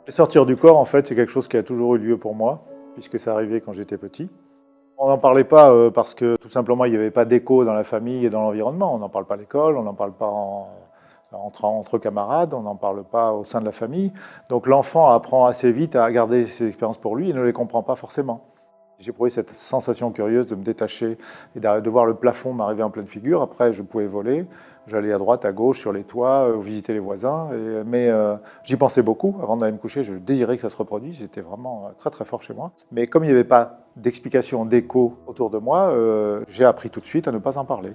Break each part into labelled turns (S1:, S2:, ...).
S1: Sortir du corps, en fait, c'est quelque chose qui a toujours eu lieu pour moi, puisque ça arrivait quand j'étais petit. On n'en parlait pas parce que tout simplement il n'y avait pas d'écho dans la famille et dans l'environnement. On n'en parle pas à l'école, on n'en parle pas entre camarades, on n'en parle pas au sein de la famille. Donc l'enfant apprend assez vite à garder ses expériences pour lui et ne les comprend pas forcément. J'ai éprouvé cette sensation curieuse de me détacher et de voir le plafond m'arriver en pleine figure. Après, je pouvais voler. J'allais à droite, à gauche, sur les toits, visiter les voisins. Mais j'y pensais beaucoup. Avant d'aller me coucher, je désirais que ça se reproduise. J'étais vraiment très, très fort chez moi. Mais comme il n'y avait pas d'explication, d'écho autour de moi, j'ai appris tout de suite à ne pas en parler.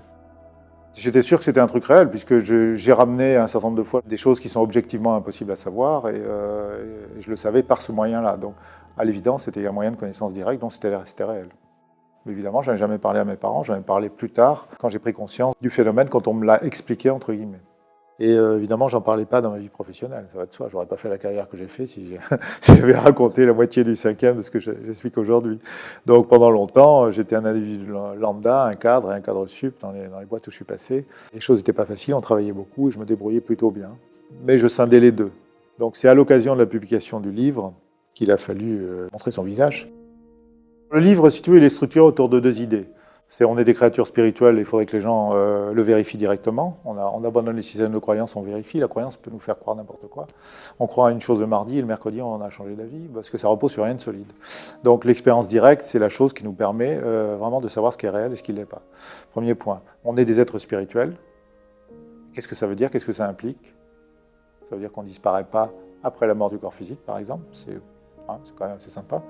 S1: J'étais sûr que c'était un truc réel, puisque j'ai ramené un certain nombre de fois des choses qui sont objectivement impossibles à savoir, et je le savais par ce moyen-là. Donc, à l'évidence, c'était un moyen de connaissance directe, donc c'était réel. Mais évidemment, je n'en ai jamais parlé à mes parents, j'en ai parlé plus tard, quand j'ai pris conscience du phénomène, quand on me l'a expliqué, entre guillemets. Et évidemment, j'en parlais pas dans ma vie professionnelle, ça va de soi. J'aurais pas fait la carrière que j'ai fait si j'avais raconté la moitié du cinquième de ce que j'explique aujourd'hui. Donc pendant longtemps, j'étais un individu lambda, un cadre sup dans les boîtes où je suis passé. Les choses n'étaient pas faciles, on travaillait beaucoup et je me débrouillais plutôt bien. Mais je scindais les deux. Donc c'est à l'occasion de la publication du livre qu'il a fallu montrer son visage. Le livre, si tu veux, il est structuré autour de deux idées. On est des créatures spirituelles, il faudrait que les gens le vérifient directement. On abandonne les systèmes de croyance, on vérifie. La croyance peut nous faire croire n'importe quoi. On croit à une chose le mardi et le mercredi, on a changé d'avis parce que ça repose sur rien de solide. Donc l'expérience directe, c'est la chose qui nous permet vraiment de savoir ce qui est réel et ce qui ne l'est pas. Premier point, on est des êtres spirituels. Qu'est-ce que ça veut dire? Qu'est-ce que ça implique? Ça veut dire qu'on ne disparaît pas après la mort du corps physique, par exemple. C'est quand même assez sympa.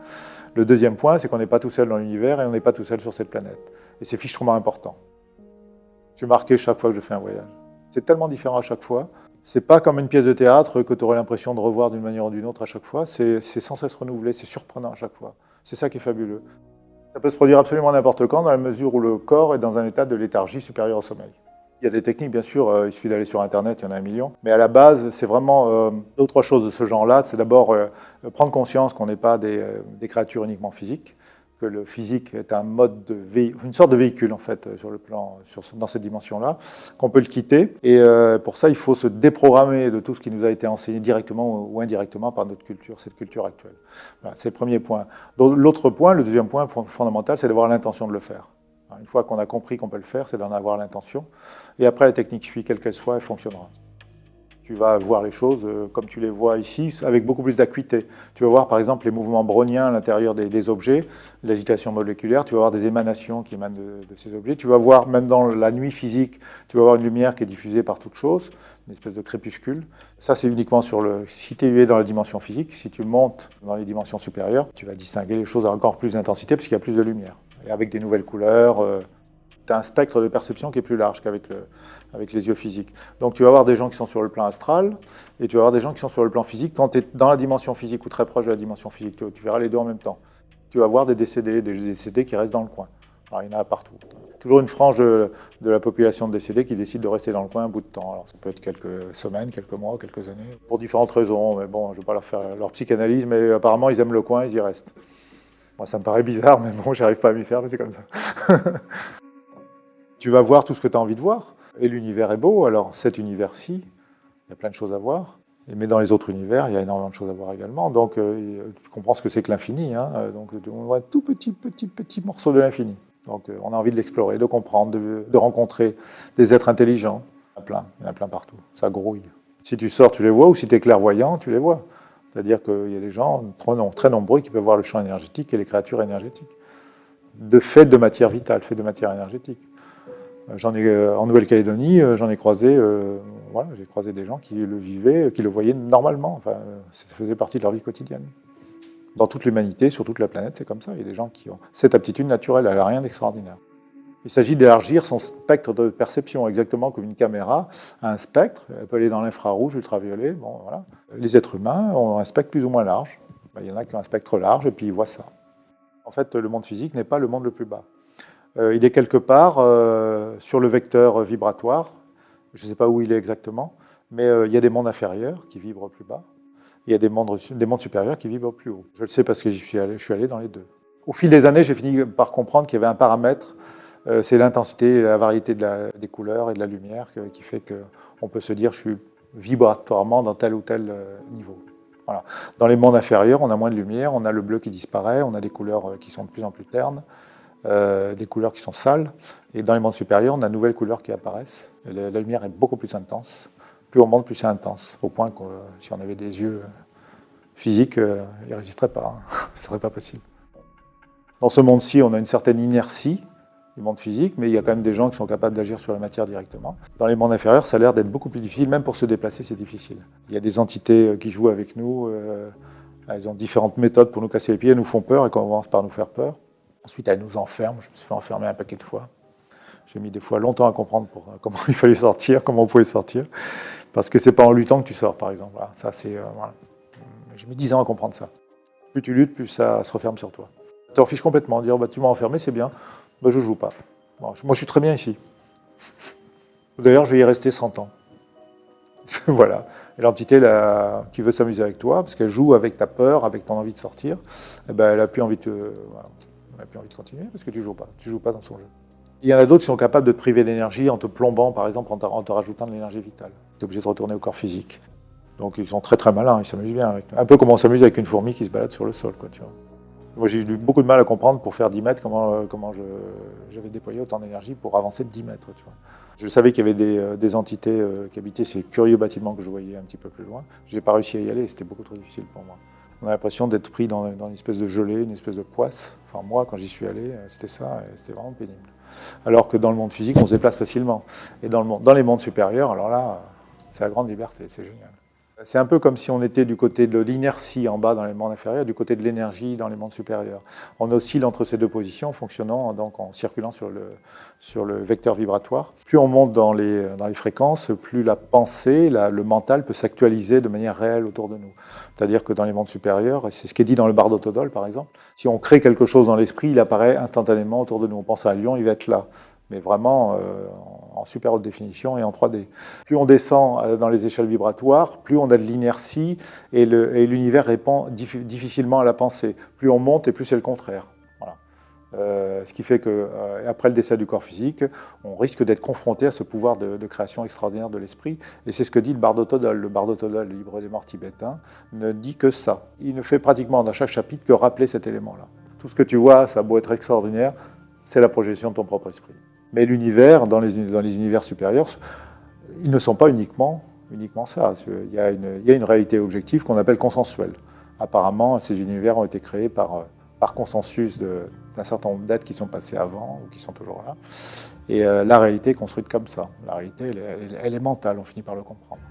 S1: Le deuxième point, c'est qu'on n'est pas tout seul dans l'univers et on n'est pas tout seul sur cette planète. Et c'est fichtrement important. Je suis marqué chaque fois que je fais un voyage. C'est tellement différent à chaque fois. C'est pas comme une pièce de théâtre que tu aurais l'impression de revoir d'une manière ou d'une autre à chaque fois. C'est sans cesse renouvelé, c'est surprenant à chaque fois. C'est ça qui est fabuleux. Ça peut se produire absolument n'importe quand, dans la mesure où le corps est dans un état de léthargie supérieur au sommeil. Il y a des techniques, bien sûr, il suffit d'aller sur Internet, il y en a un million. Mais à la base, c'est vraiment d'autres choses de ce genre-là. C'est d'abord prendre conscience qu'on n'est pas des créatures uniquement physiques, que le physique est un mode une sorte de véhicule, en fait, dans cette dimension-là, qu'on peut le quitter. Et pour ça, il faut se déprogrammer de tout ce qui nous a été enseigné directement ou indirectement par notre culture, cette culture actuelle. Voilà, c'est le premier point. L'autre point, le deuxième point fondamental, c'est d'avoir l'intention de le faire. Une fois qu'on a compris qu'on peut le faire, c'est d'en avoir l'intention. Et après, la technique suit, quelle qu'elle soit, elle fonctionnera. Tu vas voir les choses comme tu les vois ici, avec beaucoup plus d'acuité. Tu vas voir, par exemple, les mouvements browniens à l'intérieur des objets, l'agitation moléculaire, tu vas voir des émanations qui émanent de ces objets. Tu vas voir, même dans la nuit physique, tu vas voir une lumière qui est diffusée par toute chose, une espèce de crépuscule. Ça, c'est uniquement si tu es dans la dimension physique. Si tu montes dans les dimensions supérieures, tu vas distinguer les choses à encore plus d'intensité, parce qu'il y a plus de lumière. Et avec des nouvelles couleurs, tu as un spectre de perception qui est plus large qu'avec les yeux physiques. Donc tu vas avoir des gens qui sont sur le plan astral, et tu vas avoir des gens qui sont sur le plan physique. Quand tu es dans la dimension physique ou très proche de la dimension physique, tu verras les deux en même temps. Tu vas voir des décédés qui restent dans le coin. Alors il y en a partout. Toujours une frange de la population de décédés qui décide de rester dans le coin un bout de temps. Alors ça peut être quelques semaines, quelques mois, quelques années, pour différentes raisons. Mais bon, je ne vais pas leur faire leur psychanalyse, mais apparemment ils aiment le coin, ils y restent. Moi, ça me paraît bizarre, mais bon, j'arrive pas à m'y faire, mais c'est comme ça. Tu vas voir tout ce que tu as envie de voir. Et l'univers est beau, alors cet univers-ci, il y a plein de choses à voir. Mais dans les autres univers, il y a énormément de choses à voir également. Donc, tu comprends ce que c'est que l'infini. Donc, on voit un tout petit morceau de l'infini. Donc, on a envie de l'explorer, de comprendre, de rencontrer des êtres intelligents. Il y en a plein partout. Ça grouille. Si tu sors, tu les vois, ou si tu es clairvoyant, tu les vois. C'est-à-dire qu'il y a des gens très nombreux qui peuvent voir le champ énergétique et les créatures énergétiques. Fait de matière vitale, fait de matière énergétique. En Nouvelle-Calédonie, j'en ai croisé, j'ai croisé des gens qui le vivaient, qui le voyaient normalement. Enfin, ça faisait partie de leur vie quotidienne. Dans toute l'humanité, sur toute la planète, c'est comme ça. Il y a des gens qui ont cette aptitude naturelle, elle n'a rien d'extraordinaire. Il s'agit d'élargir son spectre de perception, exactement comme une caméra a un spectre. Elle peut aller dans l'infrarouge, ultraviolet. Bon, voilà. Les êtres humains ont un spectre plus ou moins large. Il y en a qui ont un spectre large et puis ils voient ça. En fait, le monde physique n'est pas le monde le plus bas. Il est quelque part sur le vecteur vibratoire. Je ne sais pas où il est exactement, mais il y a des mondes inférieurs qui vibrent plus bas. Il y a des mondes supérieurs qui vibrent plus haut. Je le sais parce que je suis allé dans les deux. Au fil des années, j'ai fini par comprendre qu'il y avait un paramètre. C'est l'intensité et la variété des couleurs et de la lumière qui fait qu'on peut se dire je suis vibratoirement dans tel ou tel niveau. Voilà. Dans les mondes inférieurs, on a moins de lumière, on a le bleu qui disparaît, on a des couleurs qui sont de plus en plus ternes, des couleurs qui sont sales. Et dans les mondes supérieurs, on a de nouvelles couleurs qui apparaissent. Et la lumière est beaucoup plus intense. Plus on monte, plus c'est intense. Au point que si on avait des yeux physiques, ils ne résisteraient pas. Hein. Ce ne serait pas possible. Dans ce monde-ci, on a une certaine inertie du monde physique, mais il y a quand même des gens qui sont capables d'agir sur la matière directement. Dans les mondes inférieurs, ça a l'air d'être beaucoup plus difficile, même pour se déplacer, c'est difficile. Il y a des entités qui jouent avec nous, elles ont différentes méthodes pour nous casser les pieds, elles nous font peur et commencent par nous faire peur. Ensuite, elles nous enferment, je me suis fait enfermer un paquet de fois. J'ai mis des fois longtemps à comprendre comment il fallait sortir, comment on pouvait sortir, parce que c'est pas en luttant que tu sors, par exemple. Voilà, ça, c'est, voilà. J'ai mis 10 ans à comprendre ça. Plus tu luttes, plus ça se referme sur toi. Tu t'en fiches complètement, dire bah, tu m'as enfermé, c'est bien. Ben, je ne joue pas. Bon, moi, je suis très bien ici. D'ailleurs, je vais y rester 100 ans. Voilà. Et l'entité qui veut s'amuser avec toi, parce qu'elle joue avec ta peur, avec ton envie de sortir, eh ben, elle n'a plus envie de continuer, parce que tu ne joues pas. Tu ne joues pas dans son jeu. Il y en a d'autres qui sont capables de te priver d'énergie en te plombant, par exemple, en te rajoutant de l'énergie vitale. Tu es obligé de retourner au corps physique. Donc, ils sont très très malins, ils s'amusent bien. Un peu comme on s'amuse avec une fourmi qui se balade sur le sol, quoi, tu vois. Moi, j'ai eu beaucoup de mal à comprendre pour faire 10 mètres comment j'avais déployé autant d'énergie pour avancer de 10 mètres. Tu vois. Je savais qu'il y avait des entités qui habitaient ces curieux bâtiments que je voyais un petit peu plus loin. Je n'ai pas réussi à y aller, c'était beaucoup trop difficile pour moi. On a l'impression d'être pris dans une espèce de gelée, une espèce de poisse. Enfin, moi, quand j'y suis allé, c'était ça, et c'était vraiment pénible. Alors que dans le monde physique, on se déplace facilement. Et dans les mondes supérieurs, alors là, c'est la grande liberté, c'est génial. C'est un peu comme si on était du côté de l'inertie en bas dans les mondes inférieurs, du côté de l'énergie dans les mondes supérieurs. On oscille entre ces deux positions, fonctionnant donc en circulant sur le vecteur vibratoire. Plus on monte dans les fréquences, plus la pensée, le mental peut s'actualiser de manière réelle autour de nous. C'est-à-dire que dans les mondes supérieurs, et c'est ce qui est dit dans le Bardo Todol par exemple, si on crée quelque chose dans l'esprit, il apparaît instantanément autour de nous. On pense à un lion, il va être là. Mais vraiment en super haute définition et en 3D. Plus on descend dans les échelles vibratoires, plus on a de l'inertie et l'univers répond difficilement à la pensée. Plus on monte et plus c'est le contraire. Voilà. Ce qui fait qu'après le décès du corps physique, on risque d'être confronté à ce pouvoir de création extraordinaire de l'esprit. Et c'est ce que dit le Bardo Todol. Le Bardo Todol, le livre des morts tibétain, ne dit que ça. Il ne fait pratiquement dans chaque chapitre que rappeler cet élément-là. Tout ce que tu vois, ça a beau être extraordinaire, c'est la projection de ton propre esprit. Mais l'univers, dans les univers supérieurs, ils ne sont pas uniquement ça. Il y a une réalité objective qu'on appelle consensuelle. Apparemment, ces univers ont été créés par consensus d'un certain nombre d'êtres qui sont passés avant ou qui sont toujours là. Et la réalité est construite comme ça. La réalité, elle est mentale, on finit par le comprendre.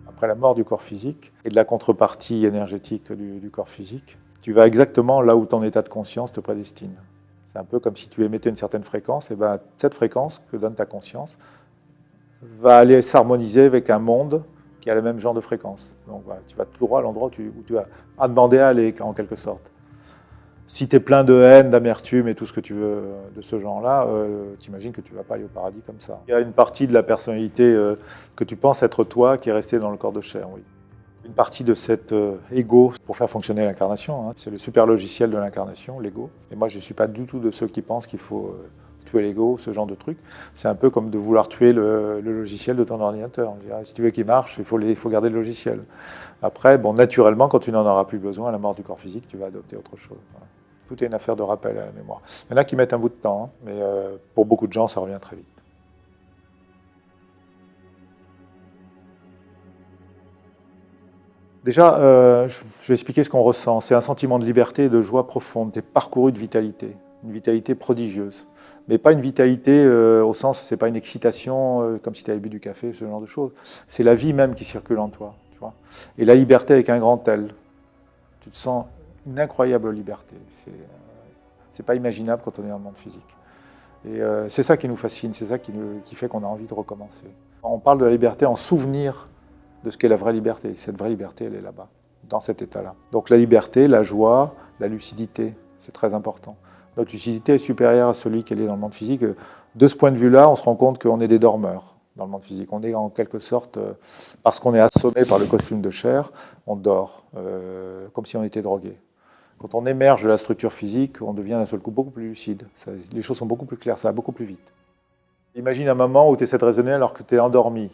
S1: Après la mort du corps physique et de la contrepartie énergétique du corps physique, tu vas exactement là où ton état de conscience te prédestine. C'est un peu comme si tu émettais une certaine fréquence, et ben cette fréquence que donne ta conscience va aller s'harmoniser avec un monde qui a le même genre de fréquence. Donc voilà, tu vas tout droit à l'endroit où tu as demandé à aller, en quelque sorte. Si tu es plein de haine, d'amertume et tout ce que tu veux de ce genre-là, tu imagines que tu ne vas pas aller au paradis comme ça. Il y a une partie de la personnalité que tu penses être toi qui est restée dans le corps de chair, oui. Une partie de cet ego pour faire fonctionner l'incarnation, hein. C'est le super logiciel de l'incarnation, l'ego. Et moi, je ne suis pas du tout de ceux qui pensent qu'il faut tuer l'ego, ce genre de truc. C'est un peu comme de vouloir tuer le logiciel de ton ordinateur. On dirait, si tu veux qu'il marche, il faut garder le logiciel. Après, bon, naturellement, quand tu n'en auras plus besoin, à la mort du corps physique, tu vas adopter autre chose. Voilà. Tout est une affaire de rappel à la mémoire. Il y en a qui mettent un bout de temps, hein, mais pour beaucoup de gens, ça revient très vite. Déjà, je vais expliquer ce qu'on ressent. C'est un sentiment de liberté et de joie profonde. Tu es parcouru de vitalité, une vitalité prodigieuse. Mais pas une vitalité au sens, c'est pas une excitation comme si tu avais bu du café, ce genre de choses. C'est la vie même qui circule en toi. Tu vois. Et la liberté avec un grand L. Tu te sens une incroyable liberté. C'est pas imaginable quand on est dans le monde physique. Et c'est ça qui nous fascine, c'est ça qui fait qu'on a envie de recommencer. On parle de la liberté en souvenir de ce qu'est la vraie liberté. Cette vraie liberté, elle est là-bas, dans cet état-là. Donc la liberté, la joie, la lucidité, c'est très important. Notre lucidité est supérieure à celui qu'elle est dans le monde physique. De ce point de vue-là, on se rend compte qu'on est des dormeurs dans le monde physique. On est en quelque sorte, parce qu'on est assommé par le costume de chair, on dort, comme si on était drogué. Quand on émerge de la structure physique, on devient d'un seul coup beaucoup plus lucide. Les choses sont beaucoup plus claires, ça va beaucoup plus vite. Imagine un moment où tu essaies de raisonner alors que tu es endormi.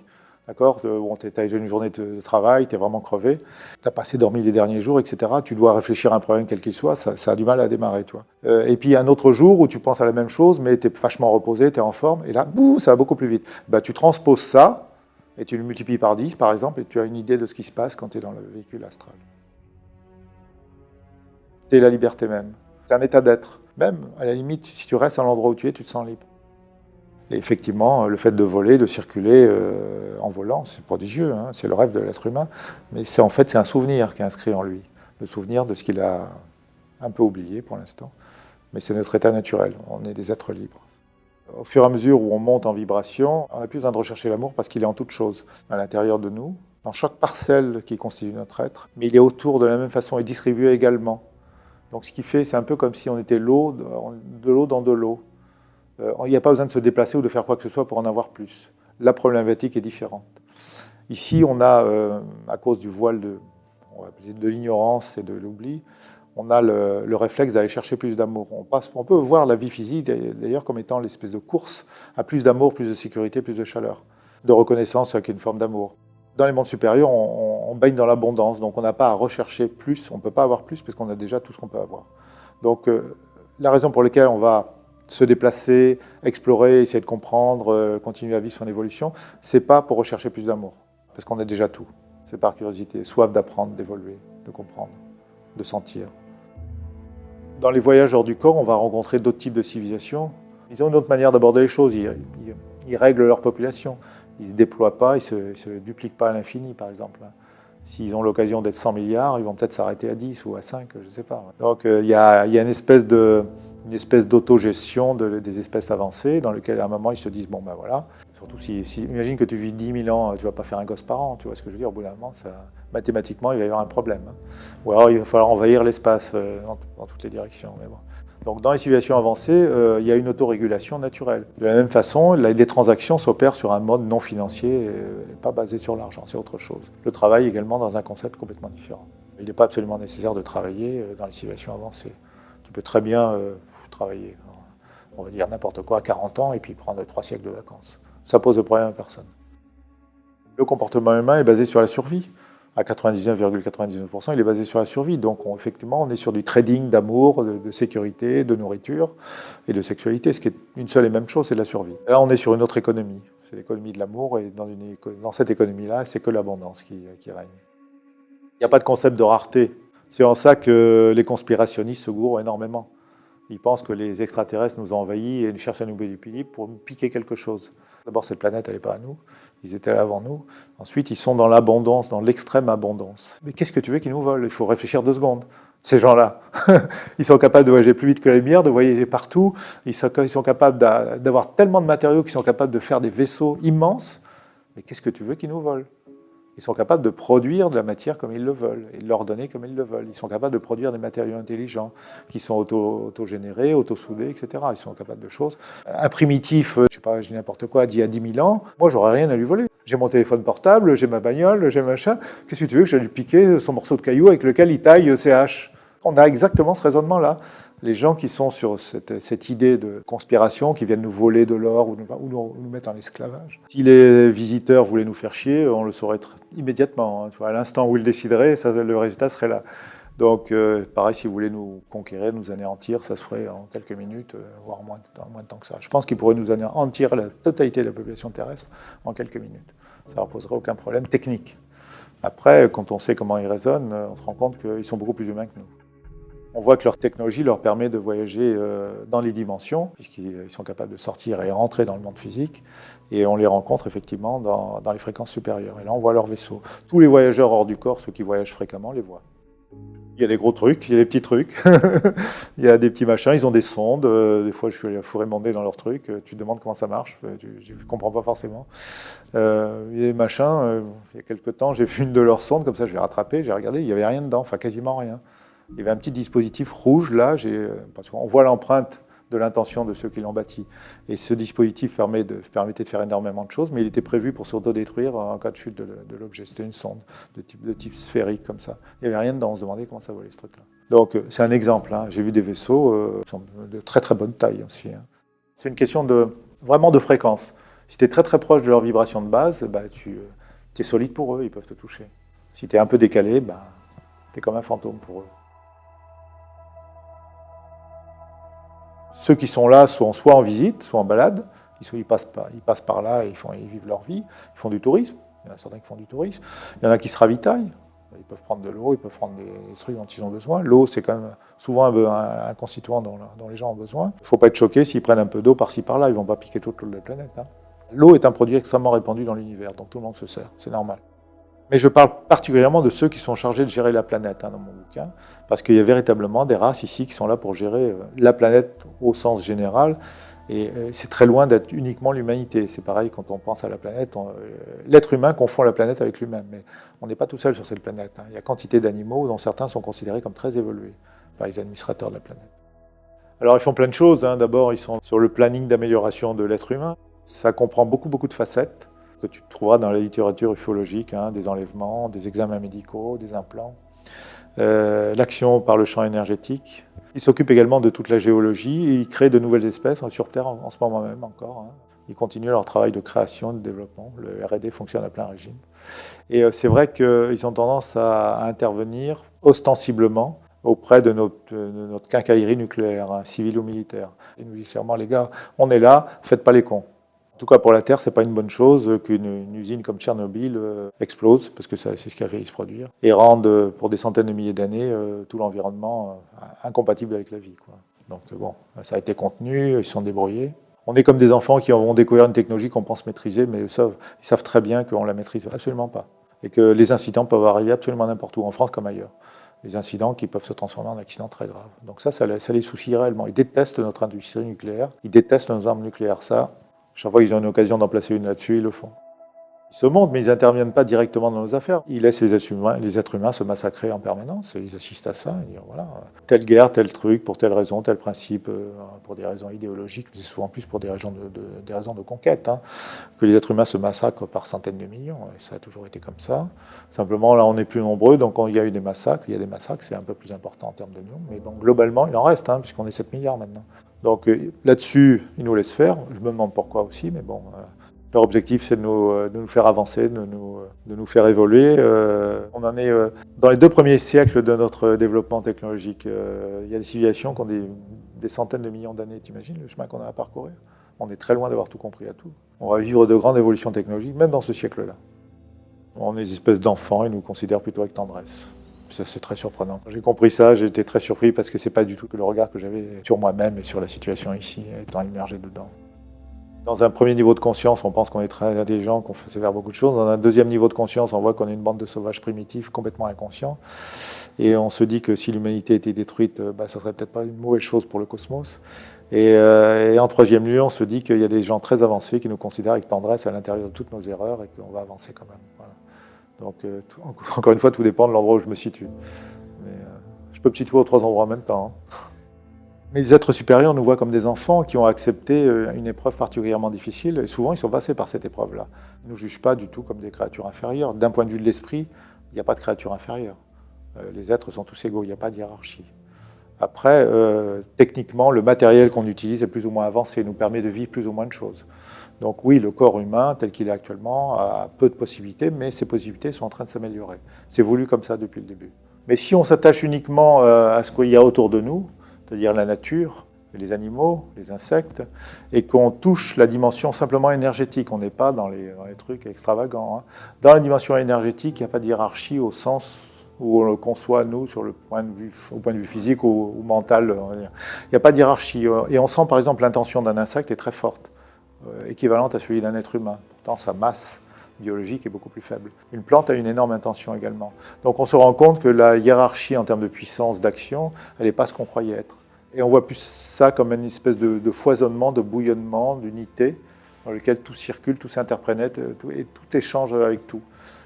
S1: D'accord? Bon, tu as une journée de travail, tu es vraiment crevé, tu as pas assez dormi les derniers jours, etc. Tu dois réfléchir à un problème quel qu'il soit, ça a du mal à démarrer, toi. Et puis un autre jour où tu penses à la même chose, mais tu es vachement reposé, tu es en forme, et là, bouh, ça va beaucoup plus vite. Bah, tu transposes ça, et tu le multiplies par 10, par exemple, et tu as une idée de ce qui se passe quand tu es dans le véhicule astral. C'est la liberté même. C'est un état d'être. Même, à la limite, si tu restes à l'endroit où tu es, tu te sens libre. Et effectivement, le fait de voler, de circuler en volant, c'est prodigieux, hein, c'est le rêve de l'être humain. Mais en fait, c'est un souvenir qui est inscrit en lui. Le souvenir de ce qu'il a un peu oublié pour l'instant. Mais c'est notre état naturel. On est des êtres libres. Au fur et à mesure où on monte en vibration, on n'a plus besoin de rechercher l'amour parce qu'il est en toute chose, à l'intérieur de nous, dans chaque parcelle qui constitue notre être. Mais il est autour de la même façon et distribué également. Donc ce qui fait, c'est un peu comme si on était de l'eau dans de l'eau. Il n'y a pas besoin de se déplacer ou de faire quoi que ce soit pour en avoir plus. La problématique est différente. Ici, on a, à cause du voile de l'ignorance et de l'oubli, on a le réflexe d'aller chercher plus d'amour. On peut voir la vie physique d'ailleurs comme étant l'espèce de course à plus d'amour, plus de sécurité, plus de chaleur, de reconnaissance qui est une forme d'amour. Dans les mondes supérieurs, on baigne dans l'abondance, donc on n'a pas à rechercher plus, on ne peut pas avoir plus parce qu'on a déjà tout ce qu'on peut avoir. Donc la raison pour laquelle on va se déplacer, explorer, essayer de comprendre, continuer à vivre son évolution, c'est pas pour rechercher plus d'amour, parce qu'on a déjà tout. C'est par curiosité, soif d'apprendre, d'évoluer, de comprendre, de sentir. Dans les voyages hors du corps, on va rencontrer d'autres types de civilisations. Ils ont une autre manière d'aborder les choses, ils règlent leur population. Ils ne se déploient pas, ils ne se dupliquent pas à l'infini, par exemple. S'ils ont l'occasion d'être 100 milliards, ils vont peut-être s'arrêter à 10 ou à 5, je ne sais pas. Donc il y a une espèce d'autogestion des espèces avancées dans lequel à un moment ils se disent bon ben voilà, surtout si imagine que tu vis 10 000 ans, tu vas pas faire un gosse par an, tu vois ce que je veux dire, au bout d'un moment mathématiquement il va y avoir un problème. Ou alors il va falloir envahir l'espace dans toutes les directions. Mais bon. Donc dans les civilisations avancées, il y a une autorégulation naturelle. De la même façon, les transactions s'opèrent sur un mode non financier et pas basé sur l'argent, c'est autre chose. Le travail également dans un concept complètement différent. Il n'est pas absolument nécessaire de travailler dans les civilisations avancées. Tu peux très bien travailler, on va dire n'importe quoi, à 40 ans et puis prendre 3 siècles de vacances. Ça pose de problème à personne. Le comportement humain est basé sur la survie. À 99,99%, il est basé sur la survie. Donc effectivement, on est sur du trading d'amour, de sécurité, de nourriture et de sexualité, ce qui est une seule et même chose, c'est la survie. Et là, on est sur une autre économie. C'est l'économie de l'amour et dans cette économie-là, c'est que l'abondance qui règne. Il n'y a pas de concept de rareté. C'est en ça que les conspirationnistes se gourrent énormément. Ils pensent que les extraterrestres nous ont envahis et cherchent à nous manipuler pour nous piquer quelque chose. D'abord, cette planète, elle n'est pas à nous. Ils étaient là avant nous. Ensuite, ils sont dans l'abondance, dans l'extrême abondance. Mais qu'est-ce que tu veux qu'ils nous volent? Il faut réfléchir 2 secondes. Ces gens-là, ils sont capables de voyager plus vite que la lumière, de voyager partout. Ils sont capables d'avoir tellement de matériaux qu'ils sont capables de faire des vaisseaux immenses. Mais qu'est-ce que tu veux qu'ils nous volent? Ils sont capables de produire de la matière comme ils le veulent et de l'ordonner comme ils le veulent. Ils sont capables de produire des matériaux intelligents qui sont autogénérés, autosoudés, etc. Ils sont capables de choses. Un primitif, je ne sais pas, je dis n'importe quoi, d'il y a 10 000 ans, moi, j'aurais rien à lui voler. J'ai mon téléphone portable, j'ai ma bagnole, j'ai machin. Qu'est-ce que tu veux que j'aille lui piquer son morceau de caillou avec lequel il taille ses haches? On a exactement ce raisonnement-là. Les gens qui sont sur cette idée de conspiration, qui viennent nous voler de l'or ou nous mettre en esclavage. Si les visiteurs voulaient nous faire chier, on le saurait immédiatement. Hein. À l'instant où ils décideraient, le résultat serait là. Donc, pareil, si vous voulez nous conquérir, nous anéantir, ça se ferait en quelques minutes, voire moins de temps que ça. Je pense qu'ils pourraient nous anéantir la totalité de la population terrestre en quelques minutes. Ça ne leur poserait aucun problème technique. Après, quand on sait comment ils raisonnent, on se rend compte qu'ils sont beaucoup plus humains que nous. On voit que leur technologie leur permet de voyager dans les dimensions, puisqu'ils sont capables de sortir et rentrer dans le monde physique, et on les rencontre effectivement dans les fréquences supérieures. Et là, on voit leurs vaisseaux. Tous les voyageurs hors du corps, ceux qui voyagent fréquemment, les voient. Il y a des gros trucs, il y a des petits trucs, il y a des petits machins, ils ont des sondes, des fois je suis allé fourrer mon nez dans leurs trucs, tu te demandes comment ça marche, je ne comprends pas forcément. Il y a des machins, il y a quelques temps, j'ai vu une de leurs sondes, comme ça je l'ai rattrapée, j'ai regardé, il n'y avait rien dedans, enfin quasiment rien. Il y avait un petit dispositif rouge là, parce qu'on voit l'empreinte de l'intention de ceux qui l'ont bâti. Et ce dispositif permettait de faire énormément de choses, mais il était prévu pour s'autodétruire en cas de chute de l'objet. C'était une sonde de type sphérique comme ça. Il n'y avait rien dedans, on se demandait comment ça volait ce truc-là. Donc c'est un exemple, hein. J'ai vu des vaisseaux qui sont de très très bonne taille aussi. Hein. C'est une question vraiment de fréquence. Si tu es très très proche de leur vibration de base, bah, tu es solide pour eux, ils peuvent te toucher. Si tu es un peu décalé, bah, tu es comme un fantôme pour eux. Ceux qui sont là sont soit en visite, soit en balade. Ils passent par là et ils vivent leur vie. Ils font du tourisme. Il y en a certains qui font du tourisme. Il y en a qui se ravitaillent. Ils peuvent prendre de l'eau, ils peuvent prendre des trucs dont ils ont besoin. L'eau, c'est quand même souvent un constituant dont les gens ont besoin. Il ne faut pas être choqué s'ils prennent un peu d'eau par-ci par-là. Ils ne vont pas piquer toute l'eau de la planète. Hein. L'eau est un produit extrêmement répandu dans l'univers, donc tout le monde se sert. C'est normal. Mais je parle particulièrement de ceux qui sont chargés de gérer la planète dans mon bouquin, parce qu'il y a véritablement des races ici qui sont là pour gérer la planète au sens général, et c'est très loin d'être uniquement l'humanité. C'est pareil quand on pense à la planète, l'être humain confond la planète avec lui-même, mais on n'est pas tout seul sur cette planète. Hein. Il y a quantité d'animaux dont certains sont considérés comme très évolués par les administrateurs de la planète. Alors ils font plein de choses, hein. D'abord ils sont sur le planning d'amélioration de l'être humain. Ça comprend beaucoup de facettes que tu trouveras dans la littérature ufologique, hein, des enlèvements, des examens médicaux, des implants, l'action par le champ énergétique. Ils s'occupent également de toute la géologie et ils créent de nouvelles espèces sur Terre en ce moment même encore. Hein. Ils continuent leur travail de création, de développement. Le R&D fonctionne à plein régime. Et c'est vrai qu'ils ont tendance à intervenir ostensiblement auprès de notre quincaillerie nucléaire, hein, civile ou militaire. Ils nous disent clairement, les gars, on est là, faites pas les cons. En tout cas, pour la Terre, ce n'est pas une bonne chose qu'une usine comme Tchernobyl explose, parce que c'est ce qui a failli se produire, et rende pour des centaines de milliers d'années tout l'environnement incompatible avec la vie. Quoi. Donc bon, ça a été contenu, ils se sont débrouillés. On est comme des enfants qui vont découvrir une technologie qu'on pense maîtriser, mais ils savent très bien qu'on ne la maîtrise absolument pas. Et que les incidents peuvent arriver absolument n'importe où, en France comme ailleurs. Les incidents qui peuvent se transformer en accidents très graves. Donc ça les soucie réellement. Ils détestent notre industrie nucléaire, ils détestent nos armes nucléaires. Ça, chaque fois qu'ils ont une occasion d'en placer une là-dessus, ils le font. Ils se montrent, mais ils n'interviennent pas directement dans nos affaires. Ils laissent les êtres humains se massacrer en permanence. Ils assistent à ça. Ils disent, voilà, telle guerre, tel truc, pour telle raison, tel principe, pour des raisons idéologiques, mais c'est souvent plus pour des raisons de conquête, hein, que les êtres humains se massacrent par centaines de millions. Et ça a toujours été comme ça. Simplement, là, on est plus nombreux, donc il y a eu des massacres. Il y a des massacres, c'est un peu plus important en termes de millions. Mais bon, globalement, il en reste, hein, puisqu'on est 7 milliards maintenant. Donc là-dessus, ils nous laissent faire. Je me demande pourquoi aussi, mais bon... Leur objectif, c'est de nous faire avancer, de nous faire évoluer. On en est dans les 2 premiers siècles de notre développement technologique. Il y a des civilisations qui ont des centaines de millions d'années. Tu imagines le chemin qu'on a à parcourir? On est très loin d'avoir tout compris à tout. On va vivre de grandes évolutions technologiques, même dans ce siècle-là. On est des espèces d'enfants et nous considèrent plutôt avec tendresse. C'est très surprenant. Quand j'ai compris ça, j'ai été très surpris parce que c'est pas du tout le regard que j'avais sur moi-même et sur la situation ici, étant immergé dedans. Dans un premier niveau de conscience, on pense qu'on est très intelligent, qu'on sait faire beaucoup de choses. Dans un deuxième niveau de conscience, on voit qu'on est une bande de sauvages primitifs, complètement inconscients. Et on se dit que si l'humanité était détruite, ça serait peut-être pas une mauvaise chose pour le cosmos. Et en troisième lieu, on se dit qu'il y a des gens très avancés qui nous considèrent avec tendresse à l'intérieur de toutes nos erreurs et qu'on va avancer quand même. Voilà. Donc, encore une fois, tout dépend de l'endroit où je me situe. Mais, je peux me situer aux 3 endroits en même temps. Hein. Mais les êtres supérieurs nous voient comme des enfants qui ont accepté une épreuve particulièrement difficile, et souvent ils sont passés par cette épreuve-là. Ils ne nous jugent pas du tout comme des créatures inférieures. D'un point de vue de l'esprit, il n'y a pas de créature inférieure. Les êtres sont tous égaux, il n'y a pas de hiérarchie. Après, techniquement, le matériel qu'on utilise est plus ou moins avancé, nous permet de vivre plus ou moins de choses. Donc oui, le corps humain, tel qu'il est actuellement, a peu de possibilités, mais ces possibilités sont en train de s'améliorer. C'est voulu comme ça depuis le début. Mais si on s'attache uniquement à ce qu'il y a autour de nous, c'est-à-dire la nature, les animaux, les insectes, et qu'on touche la dimension simplement énergétique. On n'est pas dans les trucs extravagants. Hein. Dans la dimension énergétique, il n'y a pas de hiérarchie au sens où on le conçoit, nous, au point de vue physique ou mental. On va dire. Il n'y a pas de hiérarchie. Et on sent, par exemple, l'intention d'un insecte est très forte, équivalente à celui d'un être humain. Pourtant, sa masse biologique est beaucoup plus faible. Une plante a une énorme intention également. Donc on se rend compte que la hiérarchie en termes de puissance, d'action, elle n'est pas ce qu'on croyait être. Et on voit plus ça comme une espèce de foisonnement, de bouillonnement, d'unité, dans lequel tout circule, tout s'interprète, et tout échange avec tout.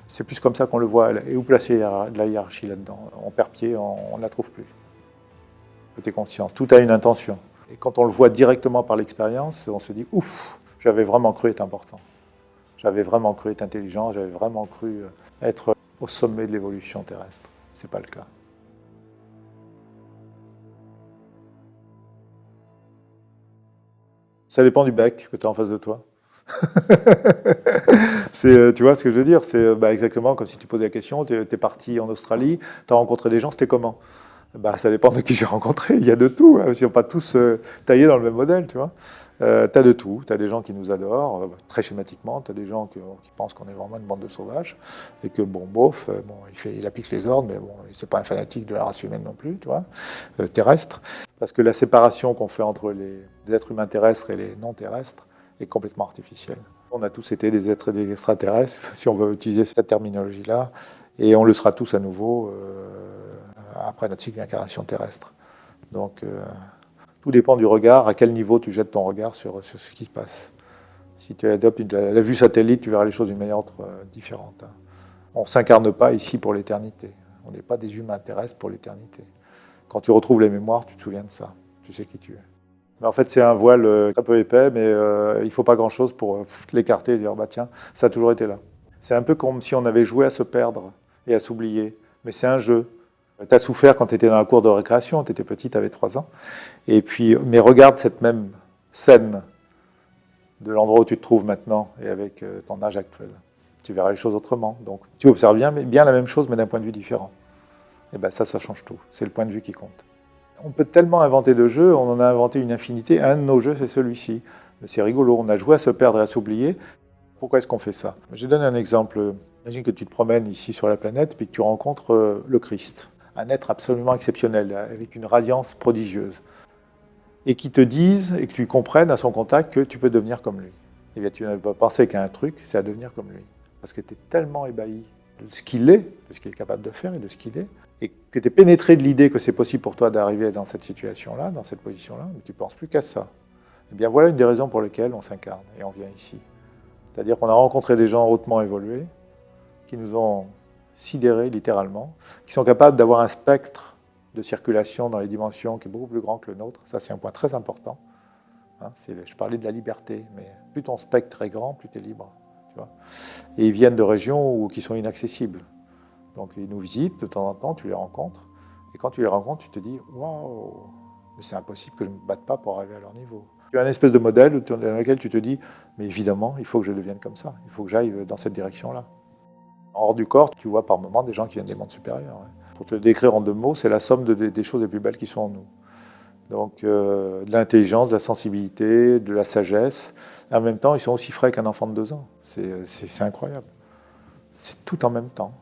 S1: C'est plus comme ça qu'on le voit. Et où placer de la hiérarchie là-dedans? On perd pied, on ne la trouve plus. Tout est conscience, tout a une intention. Et quand on le voit directement par l'expérience, on se dit « Ouf, j'avais vraiment cru être important ». J'avais vraiment cru être intelligent, j'avais vraiment cru être au sommet de l'évolution terrestre. Ce n'est pas le cas. Ça dépend du bec que tu as en face de toi. Tu vois ce que je veux dire? C'est exactement comme si tu posais la question, tu es parti en Australie, tu as rencontré des gens, c'était comment? Ça dépend de qui j'ai rencontré, il y a de tout, hein. Ils ne sont pas tous taillés dans le même modèle, tu vois. Tu as de tout, tu as des gens qui nous adorent, très schématiquement, tu as des gens qui pensent qu'on est vraiment une bande de sauvages, et que bon, bof, bon, il applique les ordres, mais bon, c'est pas un fanatique de la race humaine non plus, tu vois, terrestre. Parce que la séparation qu'on fait entre les êtres humains terrestres et les non terrestres est complètement artificielle. On a tous été des êtres et des extraterrestres, si on veut utiliser cette terminologie-là, et on le sera tous à nouveau après notre cycle d'incarnation terrestre. Donc, tout dépend du regard, à quel niveau tu jettes ton regard sur ce qui se passe. Si tu adoptes la vue satellite, tu verras les choses d'une manière différente. On ne s'incarne pas ici pour l'éternité. On n'est pas des humains terrestres pour l'éternité. Quand tu retrouves les mémoires, tu te souviens de ça. Tu sais qui tu es. Mais en fait, c'est un voile un peu épais, mais il ne faut pas grand-chose pour l'écarter et dire bah tiens, ça a toujours été là. C'est un peu comme si on avait joué à se perdre et à s'oublier. Mais c'est un jeu. Tu as souffert quand tu étais dans la cour de récréation, tu étais petit, tu avais 3 ans. Et puis, mais regarde cette même scène de l'endroit où tu te trouves maintenant et avec ton âge actuel. Tu verras les choses autrement. Donc, tu observes bien la même chose, mais d'un point de vue différent. Et bien ça change tout. C'est le point de vue qui compte. On peut tellement inventer de jeux, on en a inventé une infinité. Un de nos jeux, c'est celui-ci. C'est rigolo, on a joué à se perdre et à s'oublier. Pourquoi est-ce qu'on fait ça? Je donne un exemple. Imagine que tu te promènes ici sur la planète et que tu rencontres le Christ, un être absolument exceptionnel, avec une radiance prodigieuse, et qui te disent, et que tu comprennes à son contact que tu peux devenir comme lui. Eh bien, tu n'as pas pensé qu'à un truc, c'est à devenir comme lui. Parce que tu es tellement ébahi de ce qu'il est, de ce qu'il est capable de faire et de ce qu'il est, et que tu es pénétré de l'idée que c'est possible pour toi d'arriver dans cette situation-là, dans cette position-là, mais tu ne penses plus qu'à ça. Eh bien, voilà une des raisons pour lesquelles on s'incarne et on vient ici. C'est-à-dire qu'on a rencontré des gens hautement évolués, qui nous ont sidérés littéralement, qui sont capables d'avoir un spectre de circulation dans les dimensions qui est beaucoup plus grand que le nôtre. Ça, c'est un point très important. Je parlais de la liberté, mais plus ton spectre est grand, plus tu es libre. Tu vois. Et ils viennent de régions qui sont inaccessibles. Donc ils nous visitent de temps en temps, tu les rencontres. Et quand tu les rencontres, tu te dis « Waouh, c'est impossible que je ne me batte pas pour arriver à leur niveau ». Tu as une espèce de modèle dans lequel tu te dis « Mais évidemment, il faut que je devienne comme ça. Il faut que j'aille dans cette direction-là ». Hors du corps, tu vois par moments des gens qui viennent des mondes supérieurs. Ouais. Pour te le décrire en 2 mots, c'est la somme des choses les plus belles qui sont en nous. Donc de l'intelligence, de la sensibilité, de la sagesse. Et en même temps, ils sont aussi frais qu'un enfant de 2 ans. C'est incroyable. C'est tout en même temps.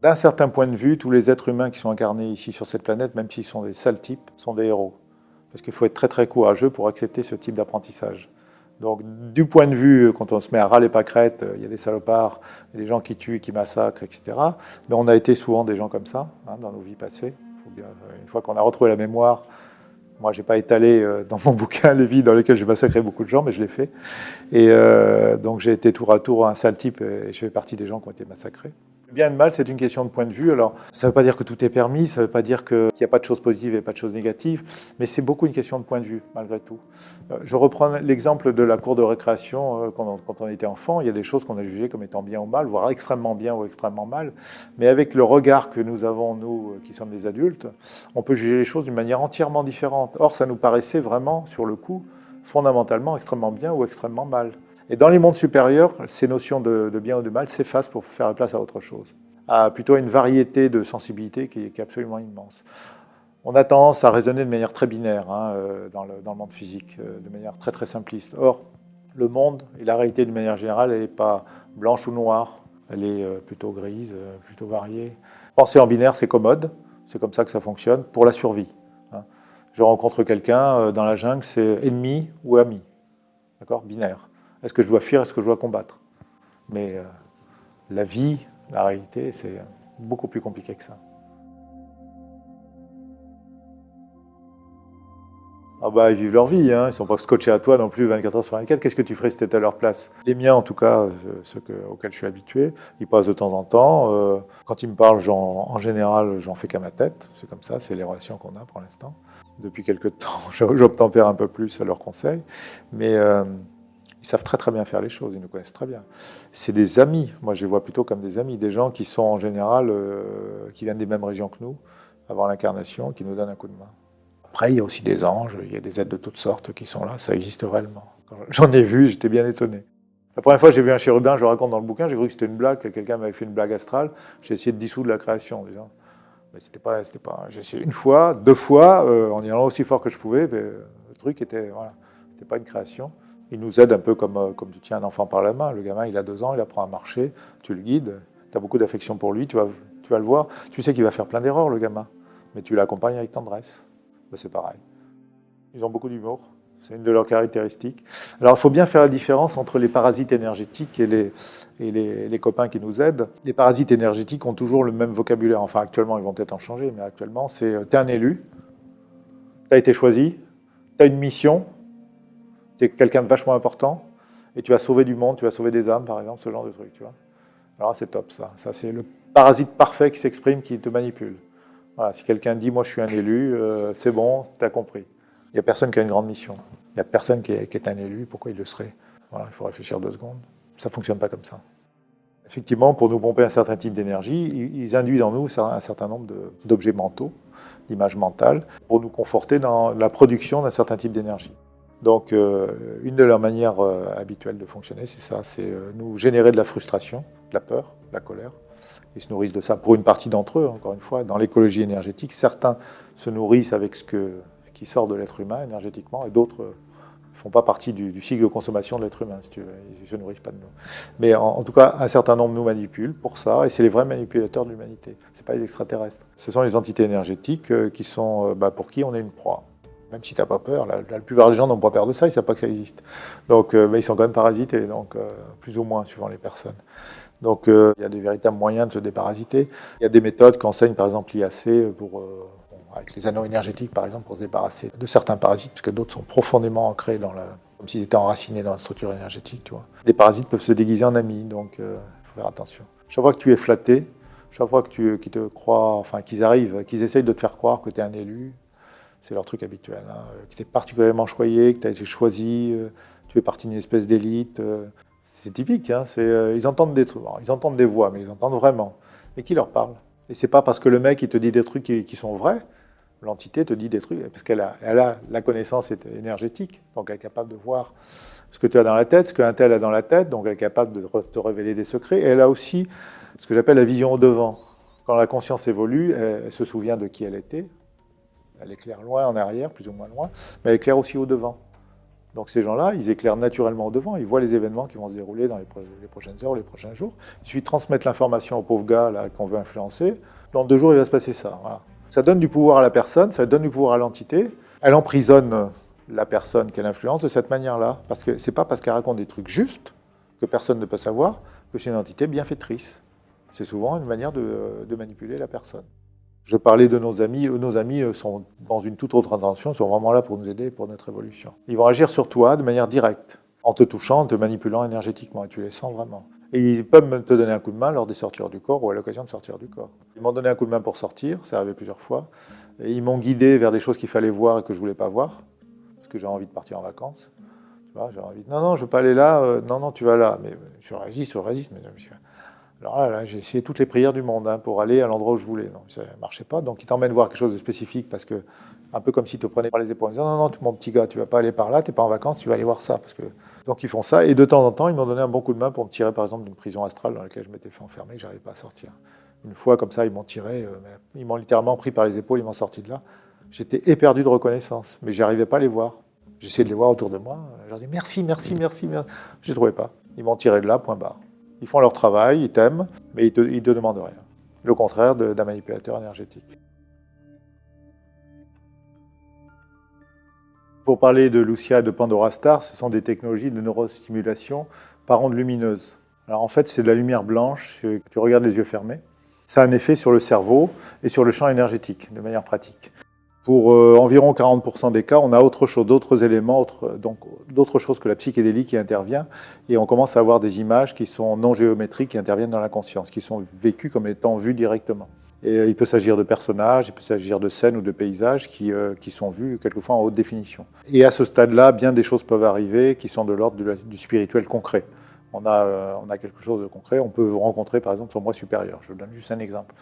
S1: D'un certain point de vue, tous les êtres humains qui sont incarnés ici sur cette planète, même s'ils sont des sales types, sont des héros. Parce qu'il faut être très très courageux pour accepter ce type d'apprentissage. Donc, du point de vue, quand on se met à râler pâquerette, il y a des salopards, il y a des gens qui tuent, qui massacrent, etc. Mais on a été souvent des gens comme ça, dans nos vies passées. Une fois qu'on a retrouvé la mémoire, moi, je n'ai pas étalé dans mon bouquin les vies dans lesquelles j'ai massacré beaucoup de gens, mais je l'ai fait. Et donc, j'ai été tour à tour un sale type et je fais partie des gens qui ont été massacrés. Le bien et le mal, c'est une question de point de vue. Alors, ça ne veut pas dire que tout est permis, ça ne veut pas dire qu'il n'y a pas de choses positives et pas de choses négatives, mais c'est beaucoup une question de point de vue, malgré tout. Je reprends l'exemple de la cour de récréation quand on était enfant. Il y a des choses qu'on a jugées comme étant bien ou mal, voire extrêmement bien ou extrêmement mal. Mais avec le regard que nous avons, nous, qui sommes des adultes, on peut juger les choses d'une manière entièrement différente. Or, ça nous paraissait vraiment, sur le coup, fondamentalement extrêmement bien ou extrêmement mal. Et dans les mondes supérieurs, ces notions de bien ou de mal s'effacent pour faire la place à autre chose, à plutôt une variété de sensibilités qui est absolument immense. On a tendance à raisonner de manière très binaire dans le monde physique, de manière très très simpliste. Or, le monde et la réalité de manière générale, elle n'est pas blanche ou noire, elle est plutôt grise, plutôt variée. Penser en binaire, c'est commode, c'est comme ça que ça fonctionne, pour la survie. Je rencontre quelqu'un dans la jungle, c'est ennemi ou ami, d'accord, binaire. Est-ce que je dois fuir, est-ce que je dois combattre? Mais la vie, la réalité, c'est beaucoup plus compliqué que ça. Ah bah, ils vivent leur vie, ils ne sont pas scotchés à toi non plus 24 heures sur 24. Qu'est-ce que tu ferais si tu étais à leur place? Les miens, en tout cas, auxquels je suis habitué, ils passent de temps en temps. Quand ils me parlent, en général, j'en fais qu'à ma tête. C'est comme ça, c'est les relations qu'on a pour l'instant. Depuis quelques temps, j'obtempère un peu plus à leurs conseils. Mais ils savent très très bien faire les choses, ils nous connaissent très bien. C'est des amis, moi je les vois plutôt comme des amis, des gens qui sont en général, qui viennent des mêmes régions que nous, avant l'incarnation, qui nous donnent un coup de main. Après, il y a aussi des anges, il y a des êtres de toutes sortes qui sont là, ça existe réellement. Quand j'en ai vu, j'étais bien étonné. La première fois que j'ai vu un chérubin, je le raconte dans le bouquin, j'ai cru que c'était une blague, que quelqu'un m'avait fait une blague astrale. J'ai essayé de dissoudre la création en disant, mais c'était pas. J'ai essayé une fois, deux fois, en y allant aussi fort que je pouvais, mais le truc était, voilà, c'était pas une création. Il nous aide un peu comme tu tiens un enfant par la main. Le gamin, il a 2 ans, il apprend à marcher, tu le guides, tu as beaucoup d'affection pour lui, tu vas le voir. Tu sais qu'il va faire plein d'erreurs, le gamin, mais tu l'accompagnes avec tendresse. Ben, c'est pareil. Ils ont beaucoup d'humour, c'est une de leurs caractéristiques. Alors, il faut bien faire la différence entre les parasites énergétiques et les copains qui nous aident. Les parasites énergétiques ont toujours le même vocabulaire. Enfin, actuellement, ils vont peut-être en changer, mais actuellement, c'est tu es un élu, tu as été choisi, tu as une mission, tu es quelqu'un de vachement important, et tu vas sauver du monde, tu vas sauver des âmes, par exemple, ce genre de truc, tu vois. Alors, c'est top, ça. Ça, c'est le parasite parfait qui s'exprime, qui te manipule. Voilà, si quelqu'un dit « moi je suis un élu », c'est bon, tu as compris. Il n'y a personne qui a une grande mission. Il n'y a personne qui est un élu, pourquoi il le serait? Voilà, il faut réfléchir 2 secondes. Ça ne fonctionne pas comme ça. Effectivement, pour nous pomper un certain type d'énergie, ils induisent en nous un certain nombre d'objets mentaux, d'images mentales, pour nous conforter dans la production d'un certain type d'énergie. Donc, une de leurs manières habituelles de fonctionner, c'est ça, c'est nous générer de la frustration, de la peur, de la colère. Ils se nourrissent de ça pour une partie d'entre eux, encore une fois. Dans l'écologie énergétique, certains se nourrissent avec ce qui sort de l'être humain énergétiquement, et d'autres ne font pas partie du cycle de consommation de l'être humain, si tu veux. Ils ne se nourrissent pas de nous. Mais en tout cas, un certain nombre nous manipulent pour ça, et c'est les vrais manipulateurs de l'humanité. Ce n'est pas les extraterrestres. Ce sont les entités énergétiques qui sont, pour qui on est une proie. Même si tu n'as pas peur, la plupart des gens n'ont pas peur de ça, ils ne savent pas que ça existe. Donc, ils sont quand même parasités, donc, plus ou moins, suivant les personnes. Donc, il y a des véritables moyens de se déparasiter. Il y a des méthodes qu'enseigne, par exemple, l'IAC, avec les anneaux énergétiques, par exemple, pour se débarrasser de certains parasites, puisque d'autres sont profondément ancrés comme s'ils étaient enracinés dans la structure énergétique, tu vois. Des parasites peuvent se déguiser en amis, donc il faut faire attention. Chaque fois que tu es flatté, chaque fois qu'ils te croient, enfin, qu'ils essayent de te faire croire que tu es un élu, c'est leur truc habituel, hein, que tu es particulièrement choyé, que tu as été choisi, tu fais partie d'une espèce d'élite. C'est typique, hein, ils entendent des trucs, ils entendent des voix, mais ils entendent vraiment. Mais qui leur parle? Et c'est pas parce que le mec il te dit des trucs qui sont vrais, l'entité te dit des trucs, parce qu'elle a la connaissance énergétique, donc elle est capable de voir ce que tu as dans la tête, ce qu'un tel a dans la tête, donc elle est capable de te révéler des secrets. Et elle a aussi ce que j'appelle la vision au devant. Quand la conscience évolue, elle se souvient de qui elle était. Elle éclaire loin en arrière, plus ou moins loin, mais elle éclaire aussi au devant. Donc ces gens-là, ils éclairent naturellement au devant, ils voient les événements qui vont se dérouler dans les prochaines heures, les prochains jours. Il suffit de transmettre l'information au pauvre gars là, qu'on veut influencer. Dans 2 jours, il va se passer ça. Voilà. Ça donne du pouvoir à la personne, ça donne du pouvoir à l'entité. Elle emprisonne la personne qu'elle influence de cette manière-là. Parce que c'est pas parce qu'elle raconte des trucs justes, que personne ne peut savoir, que c'est une entité bienfaitrice. C'est souvent une manière de manipuler la personne. Je parlais de nos amis sont dans une toute autre intention, ils sont vraiment là pour nous aider, pour notre évolution. Ils vont agir sur toi de manière directe, en te touchant, en te manipulant énergétiquement, et tu les sens vraiment. Et ils peuvent même te donner un coup de main lors des sorties du corps ou à l'occasion de sortir du corps. Ils m'ont donné un coup de main pour sortir, c'est arrivé plusieurs fois, et ils m'ont guidé vers des choses qu'il fallait voir et que je ne voulais pas voir, parce que j'ai envie de partir en vacances. Tu vois, j'ai envie de, non, je ne veux pas aller là, non, tu vas là. Mais je résiste, mais alors là, j'ai essayé toutes les prières du monde pour aller à l'endroit où je voulais. Non, ça ne marchait pas. Donc, ils t'emmènent voir quelque chose de spécifique parce que, un peu comme s'ils te prenaient par les épaules. Ils disaient, non, mon petit gars, tu ne vas pas aller par là, tu n'es pas en vacances, tu vas aller voir ça. Donc, ils font ça. Et de temps en temps, ils m'ont donné un bon coup de main pour me tirer, par exemple, d'une prison astrale dans laquelle je m'étais fait enfermer, que je n'arrivais pas à sortir. Une fois, comme ça, ils m'ont tiré, ils m'ont littéralement pris par les épaules, ils m'ont sorti de là. J'étais éperdu de reconnaissance, mais je n'arrivais pas à les voir. J'essayais de les voir autour de moi. Je leur dis merci. Je ne les trouvais pas. Ils m'ont tiré de là, point barre. Ils font leur travail, ils t'aiment, mais ils ne te demandent rien. Le contraire d'un manipulateur énergétique. Pour parler de Lucia et de Pandora Star, ce sont des technologies de neurostimulation par ondes lumineuses. Alors en fait, c'est de la lumière blanche que tu regardes les yeux fermés. Ça a un effet sur le cerveau et sur le champ énergétique, de manière pratique. Pour environ 40% des cas, on a autre chose, d'autres éléments, d'autres choses que la psychédélie qui intervient, et on commence à avoir des images qui sont non géométriques, qui interviennent dans la conscience, qui sont vécues comme étant vues directement. Et il peut s'agir de personnages, il peut s'agir de scènes ou de paysages qui sont vus quelquefois en haute définition. Et à ce stade-là, bien des choses peuvent arriver qui sont de l'ordre du spirituel concret. on a quelque chose de concret. On peut rencontrer par exemple son moi supérieur. Je vous donne juste un exemple.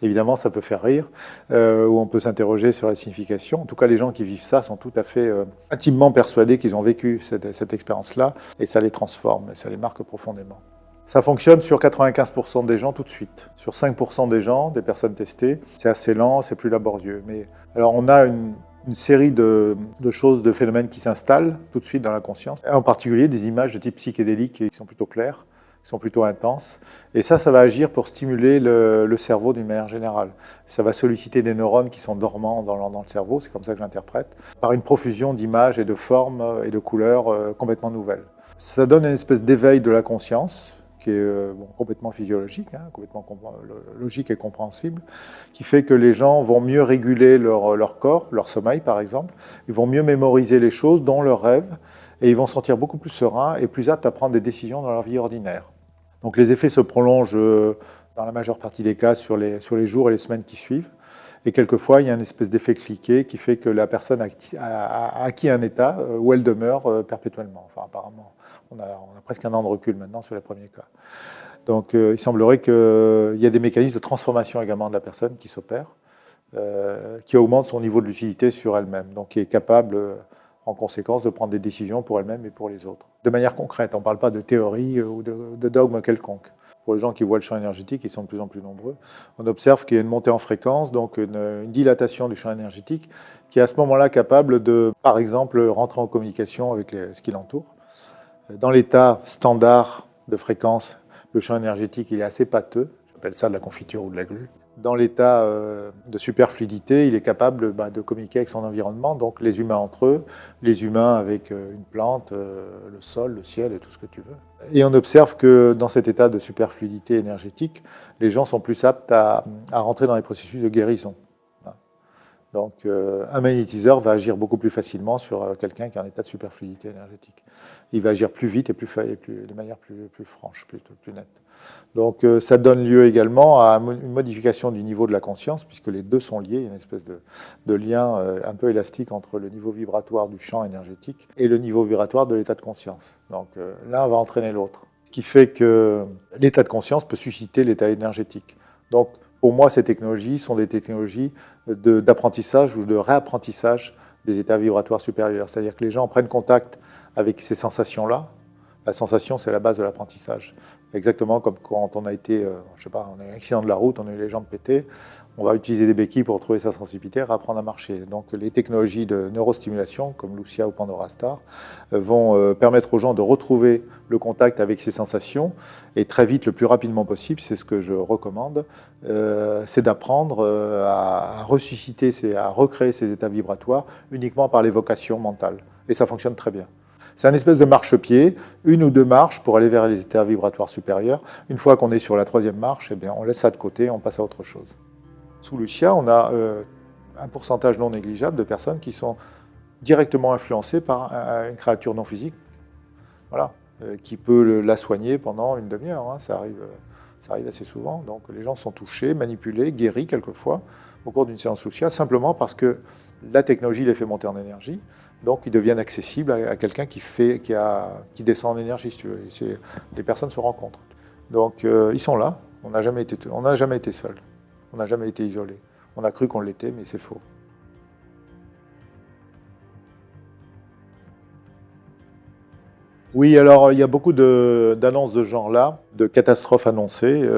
S1: Évidemment, ça peut faire rire, ou on peut s'interroger sur la signification. En tout cas, les gens qui vivent ça sont tout à fait intimement persuadés qu'ils ont vécu cette expérience-là, et ça les transforme, et ça les marque profondément. Ça fonctionne sur 95% des gens tout de suite. Sur 5% des gens, des personnes testées, c'est assez lent, c'est plus laborieux. Mais alors on a une série de choses, de phénomènes qui s'installent tout de suite dans la conscience. En particulier des images de type psychédélique qui sont plutôt claires, qui sont plutôt intenses. Et ça va agir pour stimuler le cerveau d'une manière générale. Ça va solliciter des neurones qui sont dormants dans le cerveau, c'est comme ça que je l'interprète, par une profusion d'images et de formes et de couleurs complètement nouvelles. Ça donne une espèce d'éveil de la conscience, qui est complètement physiologique, complètement logique et compréhensible, qui fait que les gens vont mieux réguler leur corps, leur sommeil par exemple, ils vont mieux mémoriser les choses, dont leurs rêves, et ils vont se sentir beaucoup plus sereins et plus aptes à prendre des décisions dans leur vie ordinaire. Donc les effets se prolongent dans la majeure partie des cas sur les jours et les semaines qui suivent, et quelquefois il y a une espèce d'effet cliquet qui fait que la personne a acquis un état où elle demeure perpétuellement. Enfin apparemment, on a presque un an de recul maintenant sur les premiers cas. Donc il semblerait qu'il y a des mécanismes de transformation également de la personne qui s'opèrent, qui augmentent son niveau de lucidité sur elle-même, donc qui est capable en conséquence de prendre des décisions pour elle-même et pour les autres. De manière concrète, on ne parle pas de théorie ou de dogme quelconque. Pour les gens qui voient le champ énergétique, ils sont de plus en plus nombreux, on observe qu'il y a une montée en fréquence, donc une dilatation du champ énergétique, qui est à ce moment-là capable de, par exemple, rentrer en communication avec ce qui l'entoure. Dans l'état standard de fréquence, le champ énergétique il est assez pâteux, j'appelle ça de la confiture ou de la glu. Dans l'état de superfluidité, il est capable de communiquer avec son environnement, donc les humains entre eux, les humains avec une plante, le sol, le ciel et tout ce que tu veux. Et on observe que dans cet état de superfluidité énergétique, les gens sont plus aptes à rentrer dans les processus de guérison. Donc un magnétiseur va agir beaucoup plus facilement sur quelqu'un qui est en état de superfluidité énergétique. Il va agir plus vite et de manière plus franche, plus nette. Donc ça donne lieu également à une modification du niveau de la conscience, puisque les deux sont liés, il y a une espèce de lien un peu élastique entre le niveau vibratoire du champ énergétique et le niveau vibratoire de l'état de conscience. Donc l'un va entraîner l'autre, ce qui fait que l'état de conscience peut susciter l'état énergétique. Donc pour moi, ces technologies sont des technologies d'apprentissage ou de réapprentissage des états vibratoires supérieurs. C'est-à-dire que les gens prennent contact avec ces sensations-là. La sensation, c'est la base de l'apprentissage. Exactement comme quand on a été, je sais pas, on a eu un accident de la route, on a eu les jambes pétées, on va utiliser des béquilles pour retrouver sa sensibilité et réapprendre à marcher. Donc les technologies de neurostimulation, comme Lucia ou Pandora Star, vont permettre aux gens de retrouver le contact avec ces sensations, et très vite, le plus rapidement possible, c'est ce que je recommande, c'est d'apprendre à ressusciter, à recréer ces états vibratoires uniquement par l'évocation mentale. Et ça fonctionne très bien. C'est un espèce de marchepied, une ou deux marches pour aller vers les états vibratoires supérieurs. Une fois qu'on est sur la troisième marche, eh bien, on laisse ça de côté, on passe à autre chose. Sous Lucia, on a un pourcentage non négligeable de personnes qui sont directement influencées par une créature non physique, voilà, qui peut la soigner pendant une demi-heure. Ça arrive assez souvent. Donc les gens sont touchés, manipulés, guéris quelquefois au cours d'une séance Lucia, simplement parce que la technologie les fait monter en énergie, donc ils deviennent accessibles à quelqu'un qui descend en énergie, si tu veux. Les personnes se rencontrent. Donc ils sont là, on n'a jamais été seuls, on n'a jamais été isolés. On a cru qu'on l'était, mais c'est faux. Oui, alors il y a beaucoup d'annonces de ce genre-là, de catastrophes annoncées.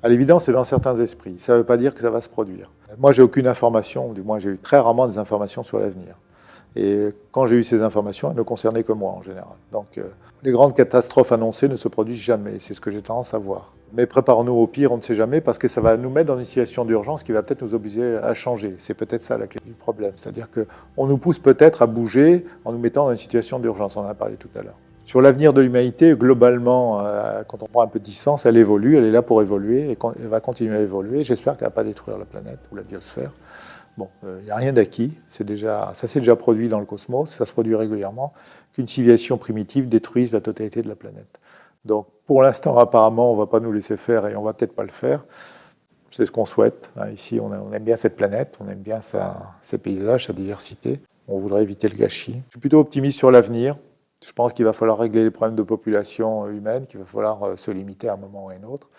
S1: À l'évidence, c'est dans certains esprits. Ça ne veut pas dire que ça va se produire. Moi, j'ai aucune information, du moins j'ai eu très rarement des informations sur l'avenir. Et quand j'ai eu ces informations, elles ne concernaient que moi en général. Donc les grandes catastrophes annoncées ne se produisent jamais, c'est ce que j'ai tendance à voir. Mais préparons-nous au pire, on ne sait jamais, parce que ça va nous mettre dans une situation d'urgence qui va peut-être nous obliger à changer. C'est peut-être ça la clé du problème. C'est-à-dire qu'on nous pousse peut-être à bouger en nous mettant dans une situation d'urgence, on en a parlé tout à l'heure. Sur l'avenir de l'humanité, globalement, quand on prend un peu de distance, elle évolue, elle est là pour évoluer, et elle va continuer à évoluer. J'espère qu'elle ne va pas détruire la planète ou la biosphère. Bon, il n'y a rien d'acquis, ça s'est déjà produit dans le cosmos, ça se produit régulièrement, qu'une civilisation primitive détruise la totalité de la planète. Donc pour l'instant, apparemment, on ne va pas nous laisser faire et on ne va peut-être pas le faire. C'est ce qu'on souhaite. Ici, on aime bien cette planète, on aime bien ses paysages, sa diversité. On voudrait éviter le gâchis. Je suis plutôt optimiste sur l'avenir. Je pense qu'il va falloir régler les problèmes de population humaine, qu'il va falloir se limiter à un moment ou à un autre,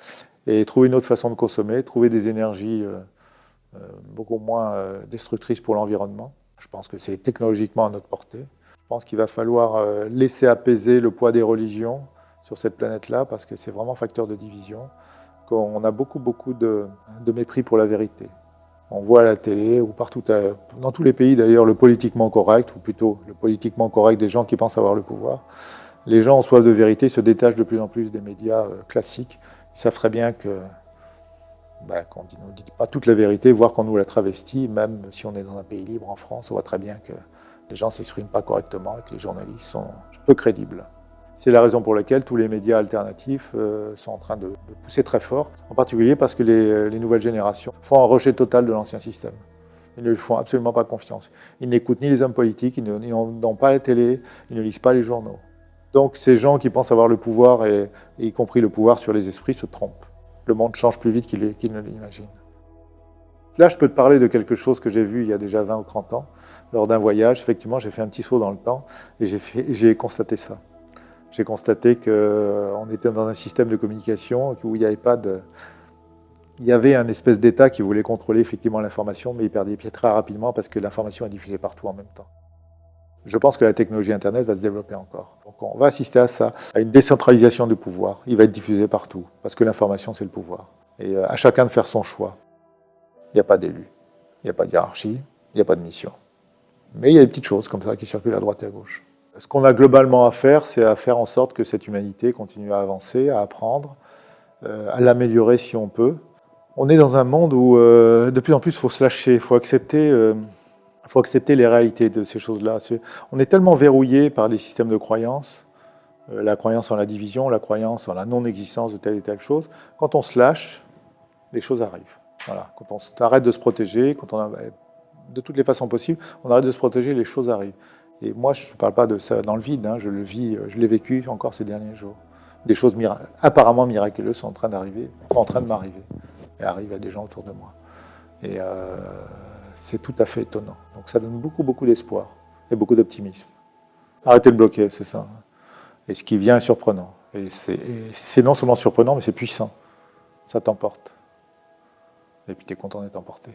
S1: et trouver une autre façon de consommer, trouver des énergies beaucoup moins destructrices pour l'environnement. Je pense que c'est technologiquement à notre portée. Je pense qu'il va falloir laisser apaiser le poids des religions sur cette planète-là, parce que c'est vraiment facteur de division, qu'on a beaucoup de mépris pour la vérité. On voit à la télé ou partout, dans tous les pays d'ailleurs, le politiquement correct, ou plutôt le politiquement correct des gens qui pensent avoir le pouvoir. Les gens ont soif de vérité, se détachent de plus en plus des médias classiques. Ils savent très bien que qu'on ne nous dit pas toute la vérité, voire qu'on nous la travestit, même si on est dans un pays libre en France, on voit très bien que les gens ne s'expriment pas correctement et que les journalistes sont peu crédibles. C'est la raison pour laquelle tous les médias alternatifs sont en train de pousser très fort, en particulier parce que les nouvelles générations font un rejet total de l'ancien système. Ils ne lui font absolument pas confiance. Ils n'écoutent ni les hommes politiques, ils n'ont pas la télé, ils ne lisent pas les journaux. Donc ces gens qui pensent avoir le pouvoir, et y compris le pouvoir sur les esprits, se trompent. Le monde change plus vite qu'ils ne l'imaginent. Là, je peux te parler de quelque chose que j'ai vu il y a déjà 20 ou 30 ans, lors d'un voyage. Effectivement, j'ai fait un petit saut dans le temps et j'ai constaté ça. J'ai constaté qu'on était dans un système de communication où il y avait un espèce d'État qui voulait contrôler effectivement l'information, mais il perdait pied très rapidement parce que l'information est diffusée partout en même temps. Je pense que la technologie Internet va se développer encore. Donc on va assister à ça, à une décentralisation du pouvoir. Il va être diffusé partout, parce que l'information, c'est le pouvoir. Et à chacun de faire son choix. Il n'y a pas d'élu, il n'y a pas de hiérarchie, il n'y a pas de mission. Mais il y a des petites choses comme ça qui circulent à droite et à gauche. Ce qu'on a globalement à faire, c'est à faire en sorte que cette humanité continue à avancer, à apprendre, à l'améliorer si on peut. On est dans un monde où de plus en plus il faut se lâcher, il faut accepter les réalités de ces choses-là. On est tellement verrouillé par les systèmes de croyances, la croyance en la division, la croyance en la non-existence de telle et telle chose. Quand on se lâche, les choses arrivent. Voilà. Quand on arrête de se protéger, de toutes les façons possibles, on arrête de se protéger, les choses arrivent. Et moi, je ne parle pas de ça dans le vide, hein, je le vis, je l'ai vécu encore ces derniers jours. Des choses apparemment miraculeuses sont en train d'arriver, en train de m'arriver, et arrivent à des gens autour de moi. Et c'est tout à fait étonnant. Donc ça donne beaucoup d'espoir et beaucoup d'optimisme. Arrêtez de bloquer, c'est ça. Et ce qui vient est surprenant. Et c'est non seulement surprenant, mais c'est puissant. Ça t'emporte. Et puis tu es content d'être emporté.